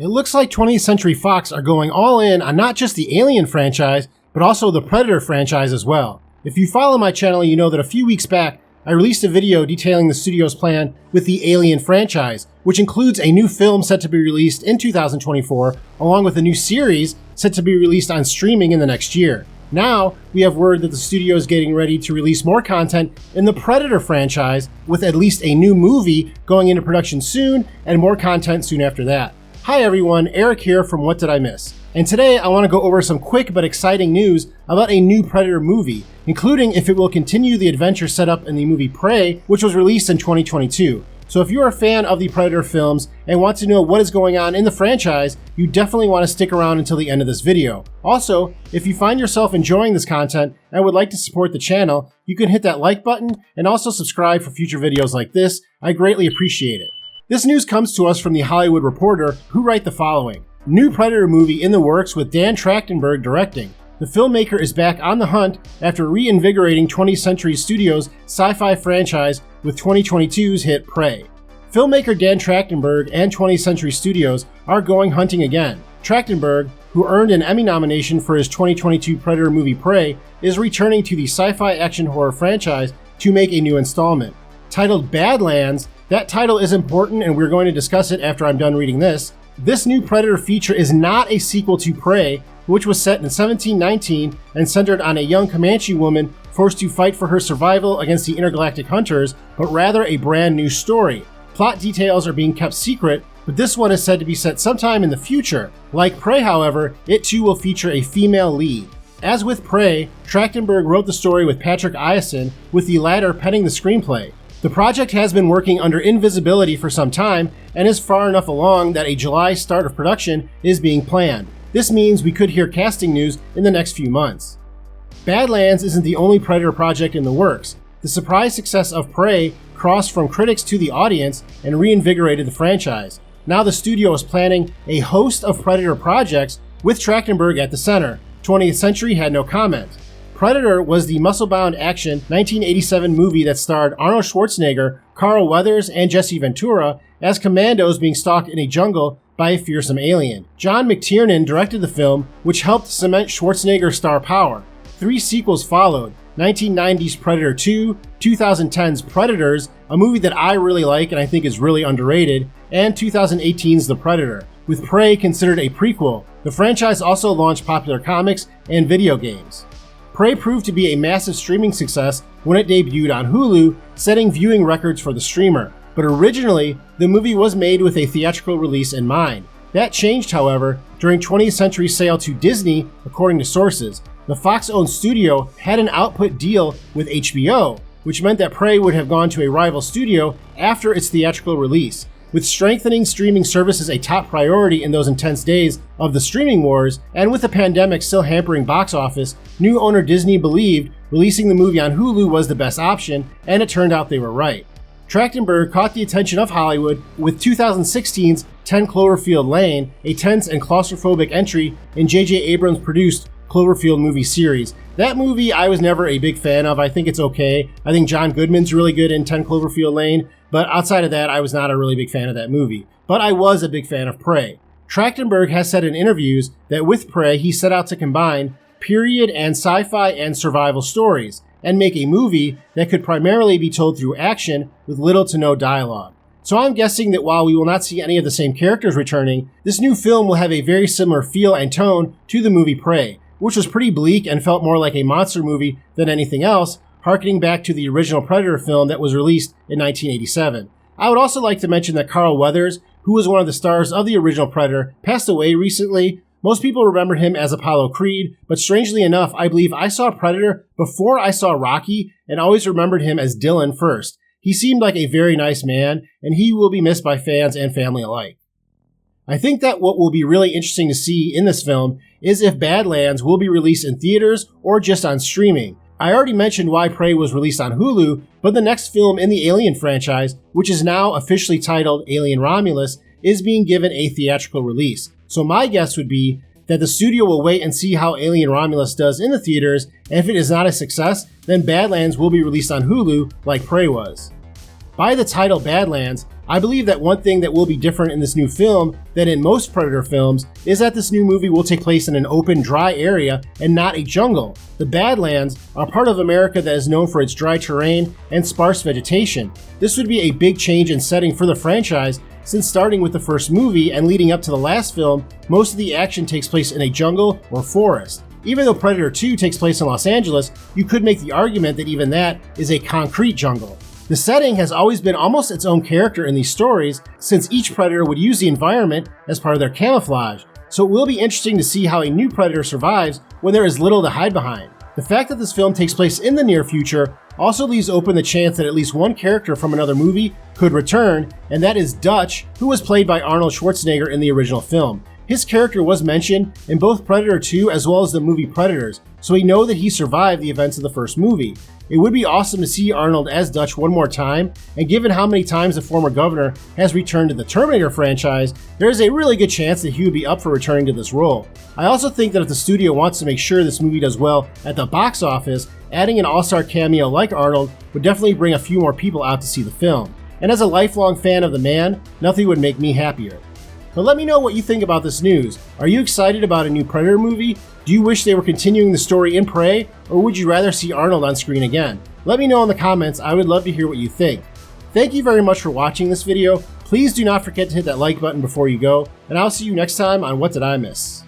It looks like 20th Century Fox are going all in on not just the Alien franchise, but also the Predator franchise as well. If you follow my channel, you know that a few weeks back, I released a video detailing the studio's plan with the Alien franchise, which includes a new film set to be released in 2024, along with a new series set to be released on streaming in the next year. Now, we have word that the studio is getting ready to release more content in the Predator franchise, with at least a new movie going into production soon and more content soon after that. Hi everyone, Eric here from What Did I Miss? And today I want to go over some quick but exciting news about a new Predator movie, including if it will continue the adventure set up in the movie Prey, which was released in 2022. So if you're a fan of the Predator films and want to know what is going on in the franchise, you definitely want to stick around until the end of this video. Also, if you find yourself enjoying this content and would like to support the channel, you can hit that like button and also subscribe for future videos like this. I greatly appreciate it. This news comes to us from The Hollywood Reporter, who write the following. New Predator movie in the works with Dan Trachtenberg directing. The filmmaker is back on the hunt after reinvigorating 20th Century Studios' sci-fi franchise with 2022's hit Prey. Filmmaker Dan Trachtenberg and 20th Century Studios are going hunting again. Trachtenberg, who earned an Emmy nomination for his 2022 Predator movie Prey, is returning to the sci-fi action horror franchise to make a new installment. Titled Badlands, that title is important and we're going to discuss it after I'm done reading this. This new Predator feature is not a sequel to Prey, which was set in 1719 and centered on a young Comanche woman forced to fight for her survival against the intergalactic hunters, but rather a brand new story. Plot details are being kept secret, but this one is said to be set sometime in the future. Like Prey, however, it too will feature a female lead. As with Prey, Trachtenberg wrote the story with Patrick Iacin, with the latter penning the screenplay. The project has been working under invisibility for some time and is far enough along that a July start of production is being planned. This means we could hear casting news in the next few months. Badlands isn't the only Predator project in the works. The surprise success of Prey crossed from critics to the audience and reinvigorated the franchise. Now the studio is planning a host of Predator projects with Trachtenberg at the center. 20th Century had no comment. Predator was the muscle-bound action 1987 movie that starred Arnold Schwarzenegger, Carl Weathers, and Jesse Ventura as commandos being stalked in a jungle by a fearsome alien. John McTiernan directed the film, which helped cement Schwarzenegger's star power. 3 sequels followed: 1990's Predator 2, 2010's Predators, a movie that I really like and I think is really underrated, and 2018's The Predator, with Prey considered a prequel. The franchise also launched popular comics and video games. Prey proved to be a massive streaming success when it debuted on Hulu, setting viewing records for the streamer. But originally, the movie was made with a theatrical release in mind. That changed, however, during 20th Century's sale to Disney, according to sources. The Fox-owned studio had an output deal with HBO, which meant that Prey would have gone to a rival studio after its theatrical release. With strengthening streaming services a top priority in those intense days of the streaming wars, and with the pandemic still hampering box office, new owner Disney believed releasing the movie on Hulu was the best option, and it turned out they were right. Trachtenberg caught the attention of Hollywood with 2016's 10 Cloverfield Lane, a tense and claustrophobic entry in J.J. Abrams' produced Cloverfield movie series. That movie I was never a big fan of. I think it's okay. I think John Goodman's really good in 10 Cloverfield Lane, but outside of that, I was not a really big fan of that movie. But I was a big fan of Prey. Trachtenberg has said in interviews that with Prey, he set out to combine period and sci-fi and survival stories, and make a movie that could primarily be told through action with little to no dialogue. So I'm guessing that while we will not see any of the same characters returning, this new film will have a very similar feel and tone to the movie Prey, which was pretty bleak and felt more like a monster movie than anything else, harkening back to the original Predator film that was released in 1987. I would also like to mention that Carl Weathers, who was one of the stars of the original Predator, passed away recently. Most people remember him as Apollo Creed, but strangely enough, I believe I saw Predator before I saw Rocky and always remembered him as Dylan first. He seemed like a very nice man, and he will be missed by fans and family alike. I think that what will be really interesting to see in this film is if Badlands will be released in theaters or just on streaming. I already mentioned why Prey was released on Hulu, but the next film in the Alien franchise, which is now officially titled Alien Romulus, is being given a theatrical release. So my guess would be that the studio will wait and see how Alien Romulus does in the theaters, and if it is not a success, then Badlands will be released on Hulu like Prey was. By the title Badlands, I believe that one thing that will be different in this new film than in most Predator films is that this new movie will take place in an open, dry area and not a jungle. The Badlands are part of America that is known for its dry terrain and sparse vegetation. This would be a big change in setting for the franchise, since starting with the first movie and leading up to the last film, most of the action takes place in a jungle or forest. Even though Predator 2 takes place in Los Angeles, you could make the argument that even that is a concrete jungle. The setting has always been almost its own character in these stories, since each Predator would use the environment as part of their camouflage, so it will be interesting to see how a new Predator survives when there is little to hide behind. The fact that this film takes place in the near future also leaves open the chance that at least one character from another movie could return, and that is Dutch, who was played by Arnold Schwarzenegger in the original film. His character was mentioned in both Predator 2 as well as the movie Predators, so we know that he survived the events of the first movie. It would be awesome to see Arnold as Dutch one more time, and given how many times the former governor has returned to the Terminator franchise, there is a really good chance that he would be up for returning to this role. I also think that if the studio wants to make sure this movie does well at the box office, adding an all-star cameo like Arnold would definitely bring a few more people out to see the film. And as a lifelong fan of the man, nothing would make me happier. But let me know what you think about this news. Are you excited about a new Predator movie? Do you wish they were continuing the story in Prey, or would you rather see Arnold on screen again? Let me know in the comments. I would love to hear what you think. Thank you very much for watching this video. Please do not forget to hit that like button before you go, and I'll see you next time on What Did I Miss?